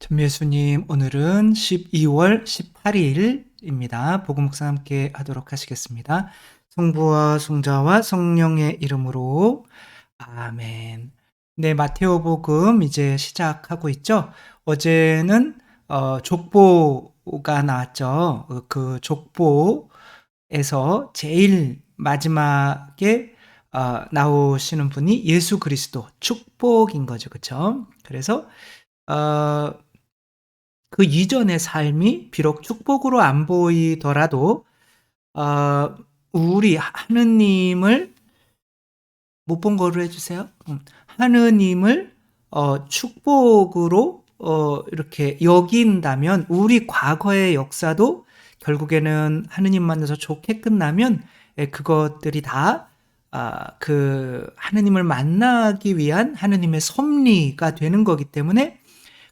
전 예수님, 오늘은 12월 18일입니다. 복음 묵상 함께 하도록 하시겠습니다. 성부와 성자와 성령의 이름으로 아멘. 네, 마테오 복음 이제 시작하고 있죠. 어제는 족보가 나왔죠. 그 족보에서 제일 마지막에 나오시는 분이 예수 그리스도, 축복인 거죠. 그렇죠? 그래서 어, 그 이전의 삶이 비록 축복으로 안 보이더라도 어, 우리 하느님을 못 본 거로 해주세요. 하느님을 축복으로 이렇게 여긴다면 우리 과거의 역사도 결국에는 하느님 만나서 좋게 끝나면 그것들이 다 그 하느님을 만나기 위한 하느님의 섭리가 되는 거기 때문에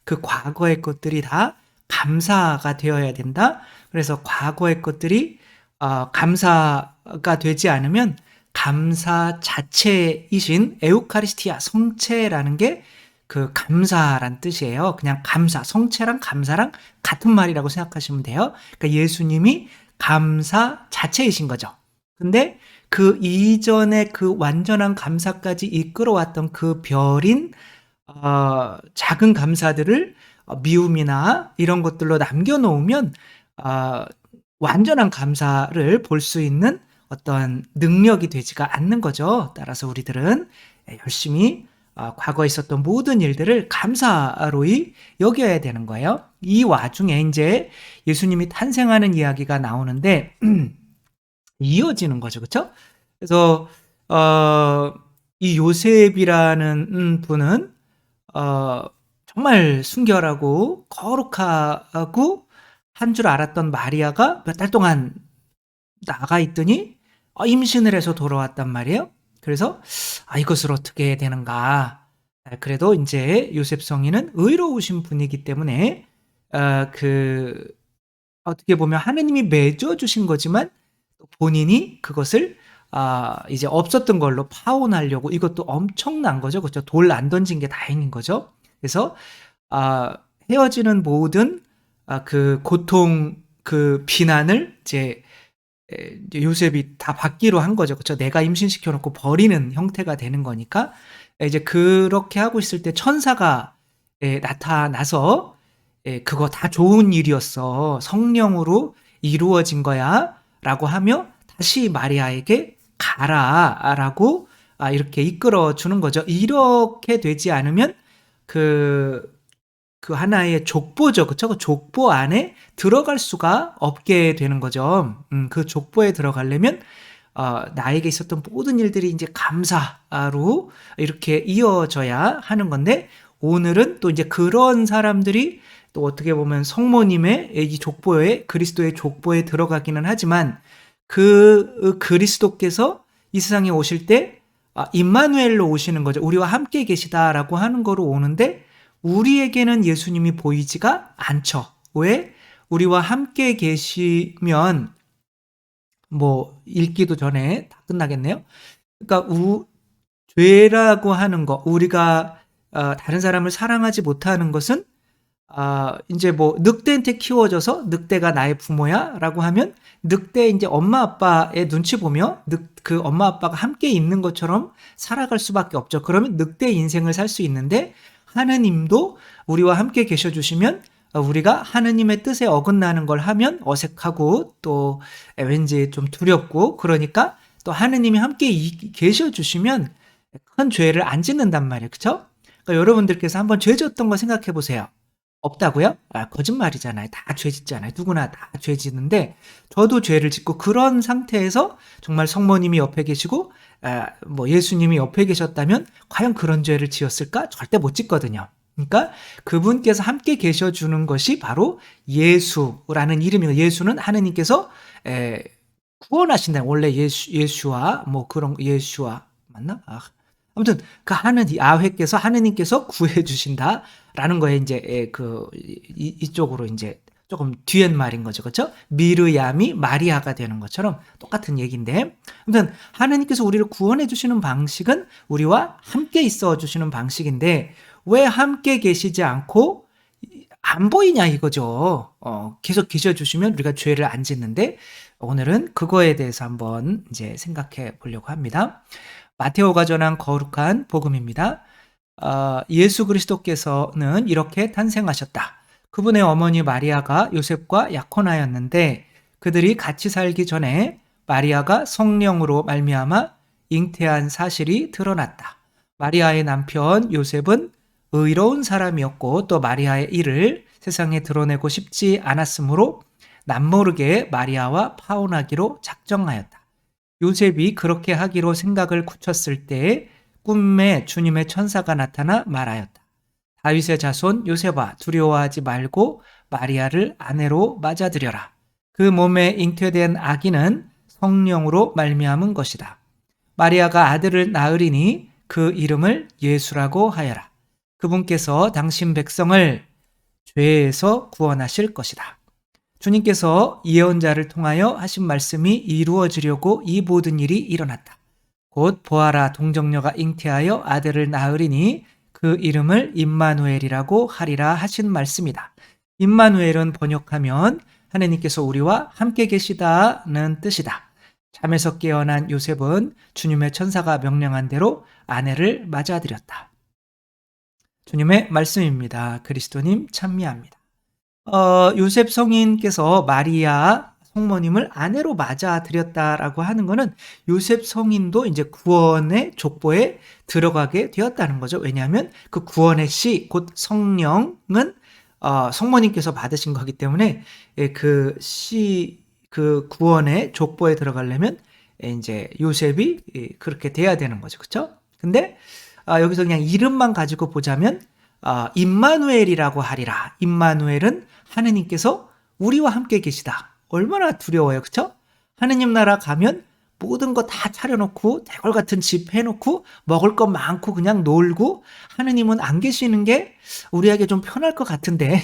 그 과거의 것들이 다 감사가 되어야 된다. 그래서 과거의 것들이 감사가 되지 않으면 감사 자체이신 에우카리스티아, 성체라는 게 그 감사란 뜻이에요. 그냥 감사, 성체랑 감사랑 같은 말이라고 생각하시면 돼요. 그러니까 예수님이 감사 자체이신 거죠. 근데 그 이전에 그 완전한 감사까지 이끌어왔던 그 별인 작은 감사들을 미움이나 이런 것들로 남겨놓으면 완전한 감사를 볼 수 있는 어떤 능력이 되지가 않는 거죠. 따라서 우리들은 열심히 과거에 있었던 모든 일들을 감사로이 여겨야 되는 거예요. 이 와중에 이제 예수님이 탄생하는 이야기가 나오는데 이어지는 거죠. 그렇죠? 그래서 이 요셉이라는 분은 정말 순결하고 거룩하고 한 줄 알았던 마리아가 몇 달 동안 나가 있더니 임신을 해서 돌아왔단 말이에요. 그래서 이것을 어떻게 해야 되는가. 그래도 이제 요셉 성인은 의로우신 분이기 때문에 그 어떻게 보면 하느님이 맺어 주신 거지만 본인이 그것을 이제 없었던 걸로 파혼하려고, 이것도 엄청난 거죠. 그렇죠? 돌 안 던진 게 다행인 거죠. 그래서 헤어지는 모든 그 고통, 그 비난을 이제 요셉이 다 받기로 한 거죠. 그렇죠? 내가 임신시켜 놓고 버리는 형태가 되는 거니까. 이제 그렇게 하고 있을 때 천사가 나타나서 그거 다 좋은 일이었어. 성령으로 이루어진 거야. 라고 하며 다시 마리아에게 가라. 라고 이렇게 이끌어 주는 거죠. 이렇게 되지 않으면 그 하나의 족보죠. 그쵸? 그 족보 안에 들어갈 수가 없게 되는 거죠. 그 족보에 들어가려면 나에게 있었던 모든 일들이 이제 감사로 이렇게 이어져야 하는 건데, 오늘은 또 이제 그런 사람들이 또 어떻게 보면 성모님의 이 족보에, 그리스도의 족보에 들어가기는 하지만 그 그리스도께서 이 세상에 오실 때 임마누엘로 오시는 거죠. 우리와 함께 계시다라고 하는 거로 오는데 우리에게는 예수님이 보이지가 않죠. 왜? 우리와 함께 계시면 뭐 읽기도 전에 다 끝나겠네요. 그러니까 죄라고 하는 거, 우리가 다른 사람을 사랑하지 못하는 것은 이제 뭐 늑대한테 키워져서 늑대가 나의 부모야라고 하면 늑대 이제 엄마 아빠의 눈치 보며 그 엄마 아빠가 함께 있는 것처럼 살아갈 수밖에 없죠. 그러면 늑대 인생을 살 수 있는데 하느님도 우리와 함께 계셔 주시면 우리가 하느님의 뜻에 어긋나는 걸 하면 어색하고 또 왠지 좀 두렵고, 그러니까 또 하느님이 함께 계셔 주시면 큰 죄를 안 짓는단 말이에요. 그렇죠? 그러니까 여러분들께서 한번 죄 졌던 거 생각해 보세요. 없다고요? 거짓말이잖아요. 다 죄 짓잖아요. 누구나 다 죄 짓는데 저도 죄를 짓고, 그런 상태에서 정말 성모님이 옆에 계시고 뭐 예수님이 옆에 계셨다면 과연 그런 죄를 지었을까? 절대 못 짓거든요. 그러니까 그분께서 함께 계셔주는 것이 바로 예수라는 이름이고, 예수는 하느님께서 구원하신다. 원래 예수와 뭐 그런 예수와 맞나? 아무튼 그 야훼께서 하느님께서 구해 주신다라는 거에 이제 이쪽으로 이제 조금 뒤엔 말인 거죠. 그렇죠? 미르얌이 마리아가 되는 것처럼 똑같은 얘기인데, 아무튼 하느님께서 우리를 구원해 주시는 방식은 우리와 함께 있어 주시는 방식인데, 왜 함께 계시지 않고 안 보이냐 이거죠. 계속 계셔 주시면 우리가 죄를 안 짓는데 오늘은 그거에 대해서 한번 이제 생각해 보려고 합니다. 마테오가 전한 거룩한 복음입니다. 예수 그리스도께서는 이렇게 탄생하셨다. 그분의 어머니 마리아가 요셉과 약혼하였는데 그들이 같이 살기 전에 마리아가 성령으로 말미암아 잉태한 사실이 드러났다. 마리아의 남편 요셉은 의로운 사람이었고 또 마리아의 일을 세상에 드러내고 싶지 않았으므로 남모르게 마리아와 파혼하기로 작정하였다. 요셉이 그렇게 하기로 생각을 굳혔을 때에 꿈에 주님의 천사가 나타나 말하였다. 다윗의 자손 요셉아 두려워하지 말고 마리아를 아내로 맞아들여라. 그 몸에 잉태된 아기는 성령으로 말미암은 것이다. 마리아가 아들을 낳으리니 그 이름을 예수라고 하여라. 그분께서 당신 백성을 죄에서 구원하실 것이다. 주님께서 예언자를 통하여 하신 말씀이 이루어지려고 이 모든 일이 일어났다. 곧 보아라 동정녀가 잉태하여 아들을 낳으리니 그 이름을 임마누엘이라고 하리라 하신 말씀이다. 임마누엘은 번역하면 하느님께서 우리와 함께 계시다는 뜻이다. 잠에서 깨어난 요셉은 주님의 천사가 명령한 대로 아내를 맞아들였다. 주님의 말씀입니다. 그리스도님 참미합니다. 요셉 성인께서 마리아 성모님을 아내로 맞아들였다라고 하는 것은 요셉 성인도 이제 구원의 족보에 들어가게 되었다는 거죠. 왜냐하면 그 구원의 씨, 곧 성령은 성모님께서 받으신 거기 때문에 그 구원의 족보에 들어가려면 이제 요셉이 그렇게 돼야 되는 거죠. 그렇죠? 근데 여기서 그냥 이름만 가지고 보자면 임마누엘이라고 하리라. 임마누엘은 하느님께서 우리와 함께 계시다. 얼마나 두려워요. 그렇죠? 하느님 나라 가면 모든 거 다 차려놓고 대궐 같은 집 해놓고 먹을 거 많고 그냥 놀고 하느님은 안 계시는 게 우리에게 좀 편할 것 같은데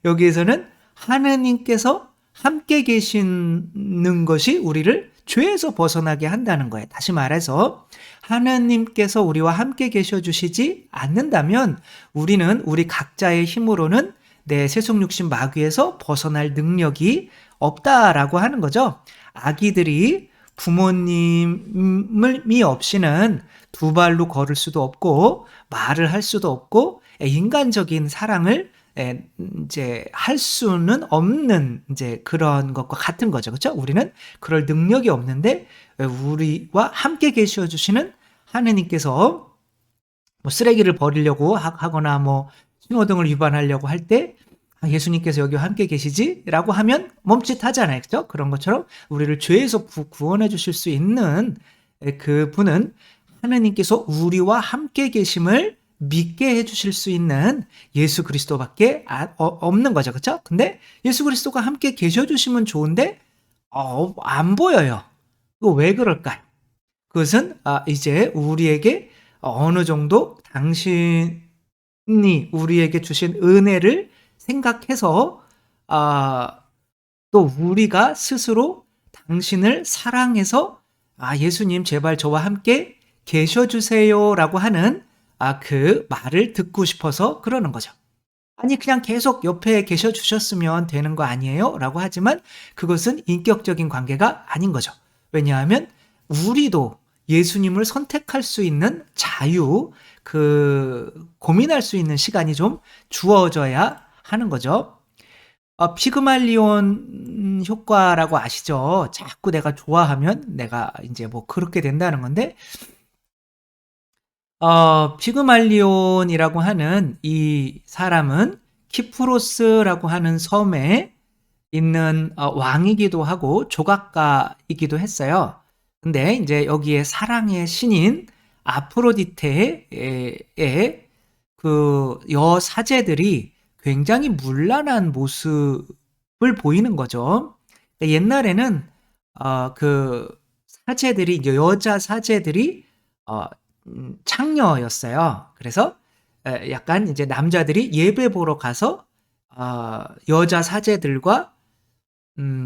여기에서는 하느님께서 함께 계시는 것이 우리를 죄에서 벗어나게 한다는 거예요. 다시 말해서 하느님께서 우리와 함께 계셔 주시지 않는다면 우리는 우리 각자의 힘으로는 내 세속육신 마귀에서 벗어날 능력이 없다라고 하는 거죠. 아기들이 부모님이 없이는 두 발로 걸을 수도 없고 말을 할 수도 없고 인간적인 사랑을 이제 할 수는 없는 이제 그런 것과 같은 거죠. 그렇죠? 우리는 그럴 능력이 없는데 우리와 함께 계셔 주시는 하느님께서 뭐 쓰레기를 버리려고 하거나 뭐 신호등을 위반하려고 할 때 예수님께서 여기 함께 계시지라고 하면 멈칫하잖아요. 그렇죠? 그런 것처럼 우리를 죄에서 구원해 주실 수 있는 그 분은 하느님께서 우리와 함께 계심을 믿게 해주실 수 있는 예수 그리스도밖에 없는 거죠. 그렇죠? 근데 예수 그리스도가 함께 계셔주시면 좋은데 안 보여요. 그거 왜 그럴까요? 그것은 이제 우리에게 어느 정도 당신이 우리에게 주신 은혜를 생각해서 또 우리가 스스로 당신을 사랑해서 예수님 제발 저와 함께 계셔주세요라고 하는 그 말을 듣고 싶어서 그러는 거죠. 아니 그냥 계속 옆에 계셔 주셨으면 되는 거 아니에요? 라고 하지만 그것은 인격적인 관계가 아닌 거죠. 왜냐하면 우리도 예수님을 선택할 수 있는 자유, 고민할 수 있는 시간이 좀 주어져야 하는 거죠. 피그말리온 효과라고 아시죠? 자꾸 내가 좋아하면 내가 이제 뭐 그렇게 된다는 건데 피그말리온이라고 하는 이 사람은 키프로스라고 하는 섬에 있는 왕이기도 하고 조각가이기도 했어요. 근데 이제 여기에 사랑의 신인 아프로디테의 그 여사제들이 굉장히 문란한 모습을 보이는 거죠. 옛날에는 그 사제들이 여자 사제들이 창녀였어요. 그래서 약간 이제 남자들이 예배 보러 가서 여자 사제들과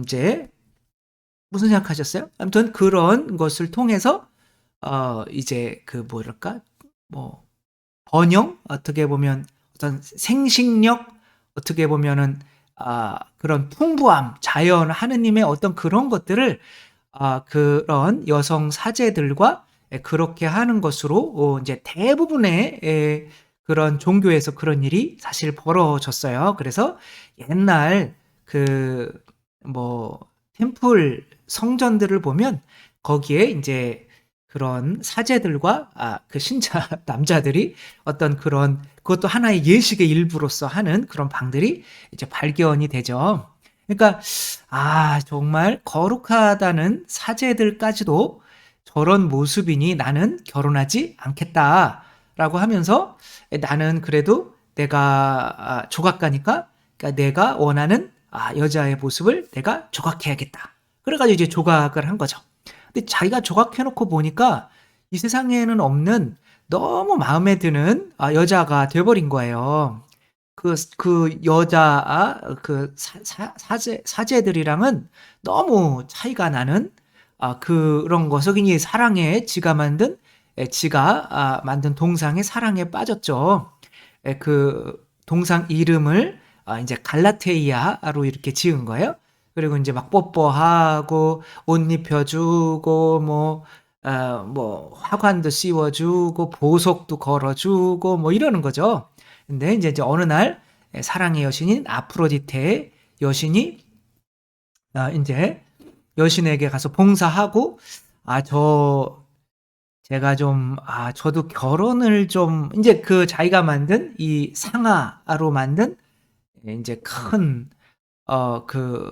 이제 무슨 생각하셨어요? 아무튼 그런 것을 통해서 이제 그 뭐랄까 뭐 번영 어떻게 보면 어떤 생식력 어떻게 보면은 그런 풍부함, 자연, 하느님의 어떤 그런 것들을 그런 여성 사제들과 그렇게 하는 것으로 이제 대부분의 그런 종교에서 그런 일이 사실 벌어졌어요. 그래서 옛날 그 뭐 템플 성전들을 보면 거기에 이제 그런 사제들과 그 신자 남자들이 어떤 그런 그것도 하나의 예식의 일부로서 하는 그런 방들이 이제 발견이 되죠. 그러니까 정말 거룩하다는 사제들까지도 저런 모습이니 나는 결혼하지 않겠다라고 하면서 나는 그래도 내가 조각가니까 그러니까 내가 원하는 여자의 모습을 내가 조각해야겠다. 그래가지고 이제 조각을 한 거죠. 근데 자기가 조각해놓고 보니까 이 세상에는 없는 너무 마음에 드는 여자가 돼버린 거예요. 그 여자, 사제들이랑은 너무 차이가 나는 그런 거. 석인이 사랑에 지가 만든 동상의 사랑에 빠졌죠. 그 동상 이름을 이제 갈라테이아로 이렇게 지은 거예요. 그리고 이제 막 뽀뽀하고 옷 입혀주고 뭐 화관도 씌워주고 보석도 걸어주고 뭐 이러는 거죠. 근데 이제 어느 날 사랑의 여신인 아프로디테의 여신이 이제 여신에게 가서 봉사하고 제가 좀 저도 결혼을 좀 이제 그 자기가 만든 이 상아로 만든 이제 큰 그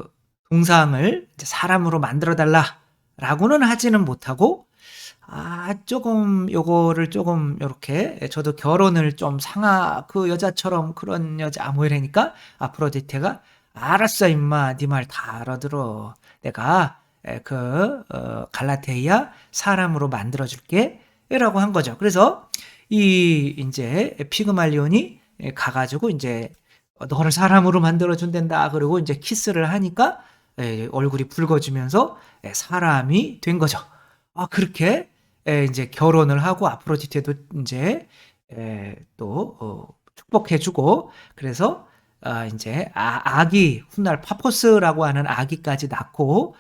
동상을 이제 사람으로 만들어 달라라고는 하지는 못하고 조금 요거를 조금 요렇게 저도 결혼을 좀 그 여자처럼 그런 여자 뭐 이러니까 아프로디테가 알았어 임마 네 말 다 알아들어 내가 갈라테이아 사람으로 만들어 줄게 라고 한 거죠. 그래서 이 이제 피그말리온이 가가지고 이제 너를 사람으로 만들어 준댄다 그리고 이제 키스를 하니까 얼굴이 붉어지면서 사람이 된 거죠. 그렇게 이제 결혼을 하고 아프로디테도 이제 또 축복해주고 그래서 이제 아기 훗날 파포스라고 하는 아기까지 낳고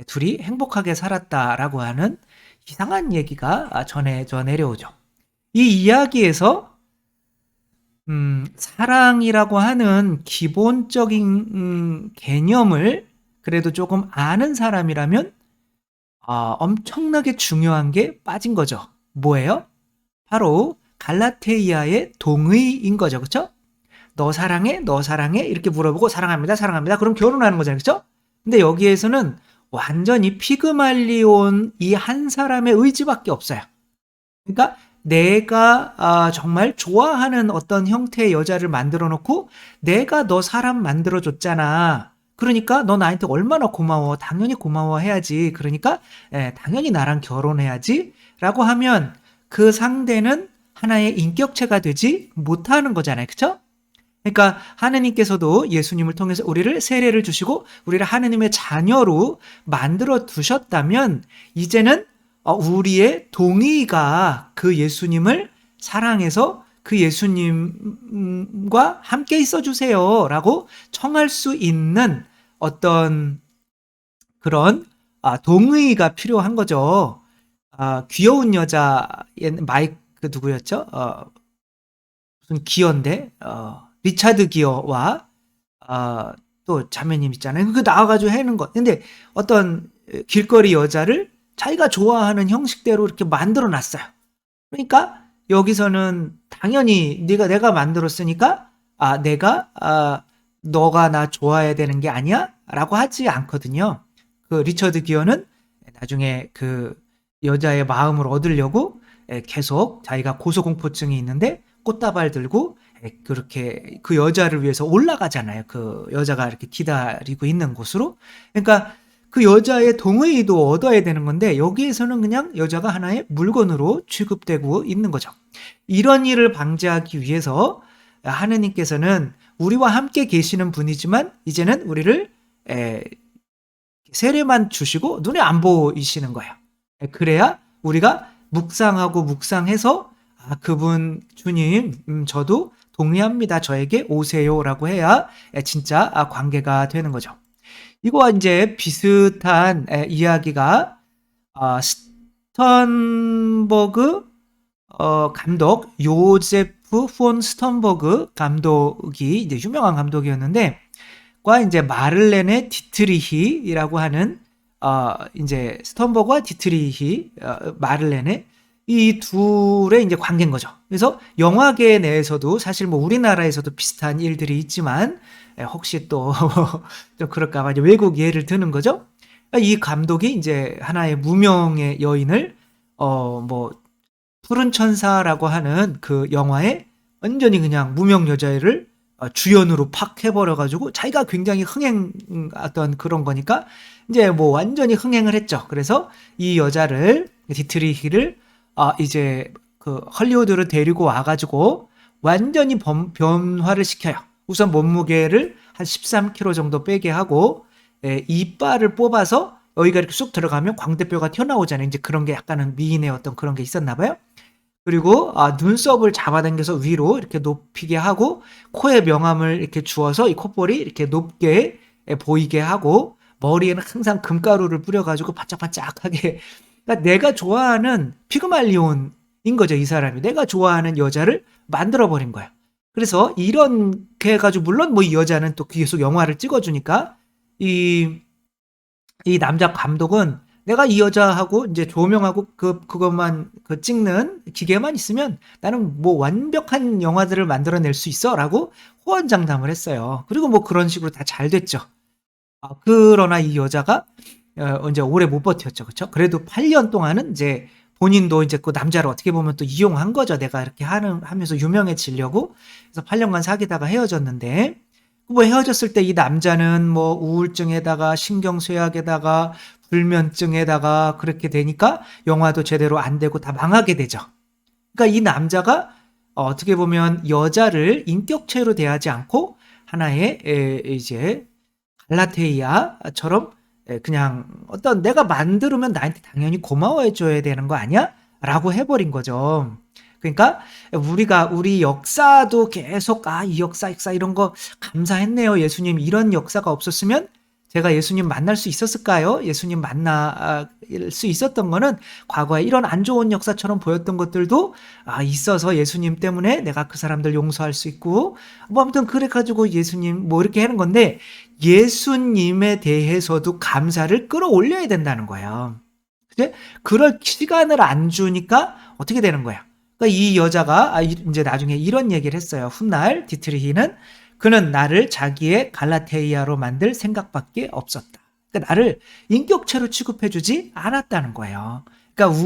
둘이 행복하게 살았다라고 하는 이상한 얘기가 전해져 내려오죠. 이 이야기에서 사랑이라고 하는 기본적인 개념을 그래도 조금 아는 사람이라면 엄청나게 중요한 게 빠진 거죠. 뭐예요? 바로 갈라테이아의 동의인 거죠. 그쵸? 너 사랑해? 너 사랑해? 이렇게 물어보고 사랑합니다. 사랑합니다. 그럼 결혼하는 거잖아요. 그쵸? 근데 여기에서는 완전히 피그말리온 이 한 사람의 의지밖에 없어요. 그러니까 내가 정말 좋아하는 어떤 형태의 여자를 만들어 놓고 내가 너 사람 만들어 줬잖아. 그러니까 너 나한테 얼마나 고마워. 당연히 고마워해야지. 그러니까 당연히 나랑 결혼해야지. 라고 하면 그 상대는 하나의 인격체가 되지 못하는 거잖아요. 그쵸? 그러니까 하느님께서도 예수님을 통해서 우리를 세례를 주시고 우리를 하느님의 자녀로 만들어 두셨다면 이제는 우리의 동의가 그 예수님을 사랑해서 그 예수님과 함께 있어 주세요 라고 청할 수 있는 어떤 그런 동의가 필요한 거죠. 귀여운 여자 마이크 누구였죠? 무슨 기어인데 리차드 기어와 또 자매님 있잖아요. 그 나와가지고 해는 거. 근데 어떤 길거리 여자를 자기가 좋아하는 형식대로 이렇게 만들어 놨어요. 그러니까 여기서는 당연히 내가 만들었으니까 너가 나 좋아해야 되는 게 아니야? 라고 하지 않거든요. 그 리처드 기어는 나중에 그 여자의 마음을 얻으려고 계속 자기가 고소공포증이 있는데 꽃다발 들고 그렇게 그 여자를 위해서 올라가잖아요. 그 여자가 이렇게 기다리고 있는 곳으로. 그러니까 그 여자의 동의도 얻어야 되는 건데 여기에서는 그냥 여자가 하나의 물건으로 취급되고 있는 거죠. 이런 일을 방지하기 위해서 하느님께서는 우리와 함께 계시는 분이지만 이제는 우리를 세례만 주시고 눈에 안 보이시는 거예요. 그래야 우리가 묵상하고 묵상해서 그분 주님 저도 동의합니다. 저에게 오세요라고 해야 진짜 관계가 되는 거죠. 이거와 이제 비슷한 이야기가 스턴버그 감독 요제프 폰 스턴버그 감독이 이제 유명한 감독이었는데 과 이제 마를렌의 디트리히라고 하는 이제 스턴버그와 디트리히 마를렌의 이 둘의 이제 관계인 거죠. 그래서 영화계 내에서도 사실 뭐 우리나라에서도 비슷한 일들이 있지만 혹시 또 좀 그럴까봐 이제 외국 예를 드는 거죠. 이 감독이 이제 하나의 무명의 여인을 뭐 푸른 천사라고 하는 그 영화에 완전히 그냥 무명 여자애를 주연으로 팍 해버려가지고 자기가 굉장히 흥행했던 그런 거니까 이제 뭐 완전히 흥행을 했죠. 그래서 이 여자를 디트리히를 이제 그 헐리우드로 데리고 와가지고 완전히 변화를 시켜요. 우선 몸무게를 한 13kg 정도 빼게 하고 이빨을 뽑아서 여기가 이렇게 쑥 들어가면 광대뼈가 튀어나오잖아요. 이제 그런 게 약간은 미인의 어떤 그런 게 있었나 봐요. 그리고 눈썹을 잡아당겨서 위로 이렇게 높이게 하고 코에 명암을 이렇게 주어서 이 콧볼이 이렇게 높게 보이게 하고 머리에는 항상 금가루를 뿌려가지고 반짝반짝하게 그러니까 내가 좋아하는 피그말리온인 거죠. 이 사람이 내가 좋아하는 여자를 만들어버린 거야. 그래서 이렇게 해가지고 물론 뭐 이 여자는 또 계속 영화를 찍어주니까 이 남자 감독은 내가 이 여자하고 이제 조명하고 그것만 찍는 기계만 있으면 나는 뭐 완벽한 영화들을 만들어낼 수 있어라고 호언장담을 했어요. 그리고 뭐 그런 식으로 다 잘 됐죠. 그러나 이 여자가 이제 오래 못 버텼죠, 그렇죠? 그래도 8년 동안은 이제 본인도 이제 그 남자를 어떻게 보면 또 이용한 거죠. 내가 이렇게 하면서 유명해지려고. 그래서 8년간 사귀다가 헤어졌는데. 뭐 헤어졌을 때 이 남자는 뭐 우울증에다가 신경쇠약에다가 불면증에다가 그렇게 되니까 영화도 제대로 안 되고 다 망하게 되죠. 그러니까 이 남자가 어떻게 보면 여자를 인격체로 대하지 않고 하나의 이제 갈라테이아처럼 그냥 어떤 내가 만들면 나한테 당연히 고마워해 줘야 되는 거 아니야? 라고 해버린 거죠. 그러니까 우리 역사도 계속 이 역사 이런 거 감사했네요. 예수님 이런 역사가 없었으면 제가 예수님 만날 수 있었을까요? 예수님 만날 수 있었던 거는 과거에 이런 안 좋은 역사처럼 보였던 것들도 있어서 예수님 때문에 내가 그 사람들 용서할 수 있고 뭐 아무튼 그래가지고 예수님 뭐 이렇게 하는 건데 예수님에 대해서도 감사를 끌어올려야 된다는 거예요. 근데 그럴 시간을 안 주니까 어떻게 되는 거야? 그러니까 이 여자가 이제 나중에 이런 얘기를 했어요. 훗날 디트리히는 그는 나를 자기의 갈라테이아로 만들 생각밖에 없었다. 그러니까 나를 인격체로 취급해주지 않았다는 거예요. 그러니까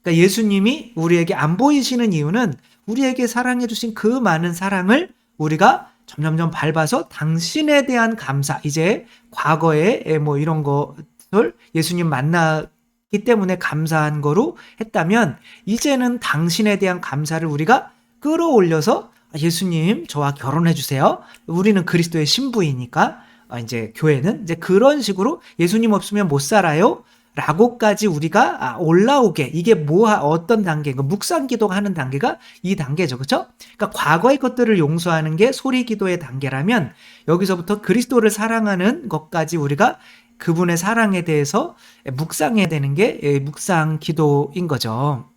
예수님이 우리에게 안 보이시는 이유는 우리에게 사랑해주신 그 많은 사랑을 우리가 점점점 밟아서 당신에 대한 감사, 이제 과거에 뭐 이런 것을 예수님 만나기 때문에 감사한 거로 했다면 이제는 당신에 대한 감사를 우리가 끌어올려서 예수님 저와 결혼해 주세요. 우리는 그리스도의 신부이니까 이제 교회는 이제 그런 식으로 예수님 없으면 못 살아요. 라고까지 우리가 올라오게 이게 어떤 단계인가 묵상 기도하는 단계가 이 단계죠. 그렇죠? 그러니까 과거의 것들을 용서하는 게 소리 기도의 단계라면 여기서부터 그리스도를 사랑하는 것까지 우리가 그분의 사랑에 대해서 묵상해야 되는 게 묵상 기도인 거죠.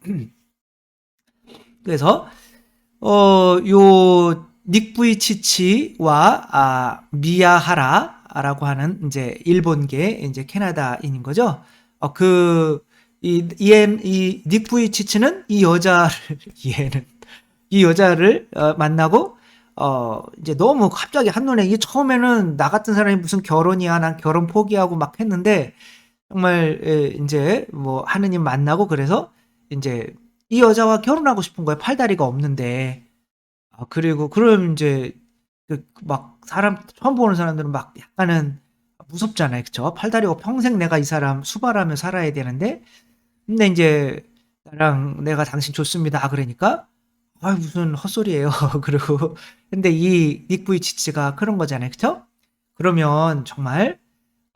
그래서 요 닉 부이치치와 미야하라라고 하는 이제 일본계 이제 캐나다인인 거죠. 이 닉 부이치치는 이 여자를 만나고 이제 너무 갑자기 한눈에 이게 처음에는 나 같은 사람이 무슨 결혼이야 난 결혼 포기하고 막 했는데 정말 이제 뭐 하느님 만나고 그래서 이제 이 여자와 결혼하고 싶은 거예요. 팔다리가 없는데. 그리고 그럼 이제 막 사람 처음 보는 사람들은 막 약간은 무섭잖아요. 그쵸? 팔다리고 평생 내가 이 사람 수발하며 살아야 되는데 근데 이제 나랑 내가 당신 좋습니다. 그러니까 무슨 헛소리예요. 그리고 근데 이 닉 부이치치가 그런 거잖아요. 그쵸? 그러면 정말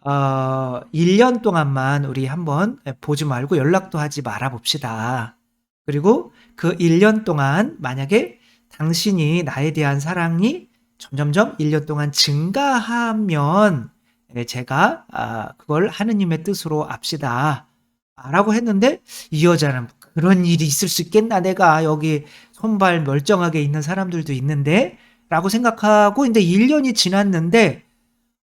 1년 동안만 우리 한번 보지 말고 연락도 하지 말아 봅시다. 그리고 그 1년 동안 만약에 당신이 나에 대한 사랑이 점점점 1년 동안 증가하면 제가 그걸 하느님의 뜻으로 압시다. 라고 했는데 이 여자는 '그런 일이 있을 수 있겠나? 내가 여기 손발 멀쩡하게 있는 사람들도 있는데.' 라고 생각하고 인제 1 년이 지났는데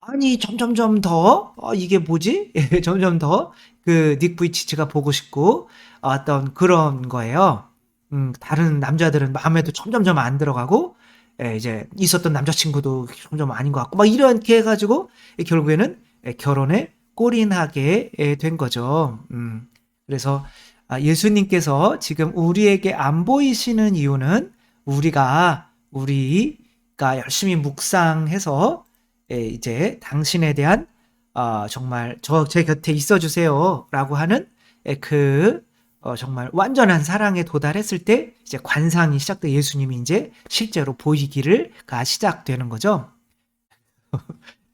아니 점점점 더 '이게 뭐지?' 점점 더 그 닉 부이치치가 보고 싶고 어떤 그런 거예요. 다른 남자들은 마음에도 점점점 안 들어가고 이제 있었던 남자친구도 점점 아닌 것 같고 막 이렇게 해 가지고 결국에는 결혼에 골인하게 된 거죠. 그래서 예수님께서 지금 우리에게 안 보이시는 이유는 우리가 열심히 묵상해서 이제 당신에 대한 정말 제 곁에 있어 주세요라고 하는 그 정말 완전한 사랑에 도달했을 때 이제 관상이 시작돼 예수님이 인제 실제로 보이기가 시작되는 거죠.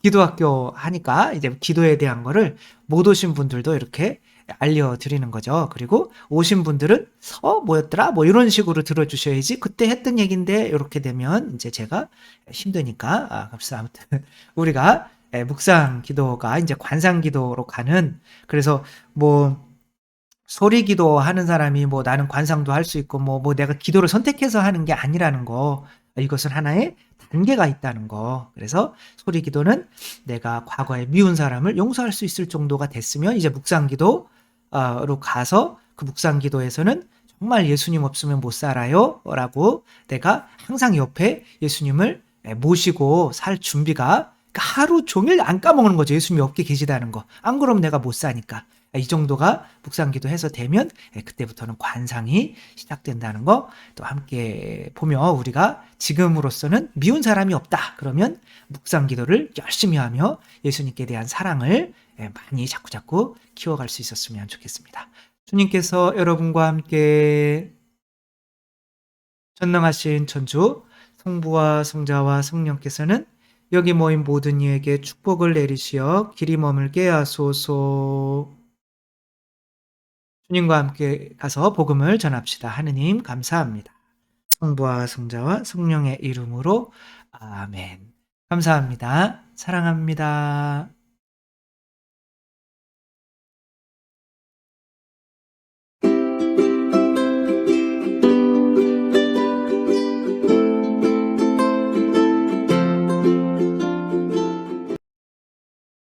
기도학교 하니까 이제 기도에 대한 거를 못 오신 분들도 이렇게 알려드리는 거죠. 그리고 오신 분들은 뭐였더라? 뭐 이런 식으로 들어주셔야지 그때 했던 얘긴데 이렇게 되면 이제 제가 힘드니까 그래서 아무튼 우리가 묵상 기도가 이제 관상 기도로 가는 그래서 뭐 소리 기도하는 사람이 뭐 나는 관상도 할 수 있고 뭐 내가 기도를 선택해서 하는 게 아니라는 거 이것은 하나의 단계가 있다는 거. 그래서 소리 기도는 내가 과거에 미운 사람을 용서할 수 있을 정도가 됐으면 이제 묵상 기도로 가서 그 묵상 기도에서는 정말 예수님 없으면 못 살아요라고 내가 항상 옆에 예수님을 모시고 살 준비가 하루 종일 안 까먹는 거죠. 예수님이 없게 계시다는 거. 안 그러면 내가 못 사니까. 이 정도가 묵상 기도해서 되면 그때부터는 관상이 시작된다는 거 또 함께 보며 우리가 지금으로서는 미운 사람이 없다. 그러면 묵상 기도를 열심히 하며 예수님께 대한 사랑을 많이 자꾸자꾸 키워갈 수 있었으면 좋겠습니다. 주님께서 여러분과 함께 전능하신 천주 성부와 성자와 성령께서는 여기 모인 모든 이에게 축복을 내리시어 길이 머물게 하소서. 주님과 함께 가서 복음을 전합시다. 하느님 감사합니다. 성부와 성자와 성령의 이름으로 아멘. 감사합니다. 사랑합니다.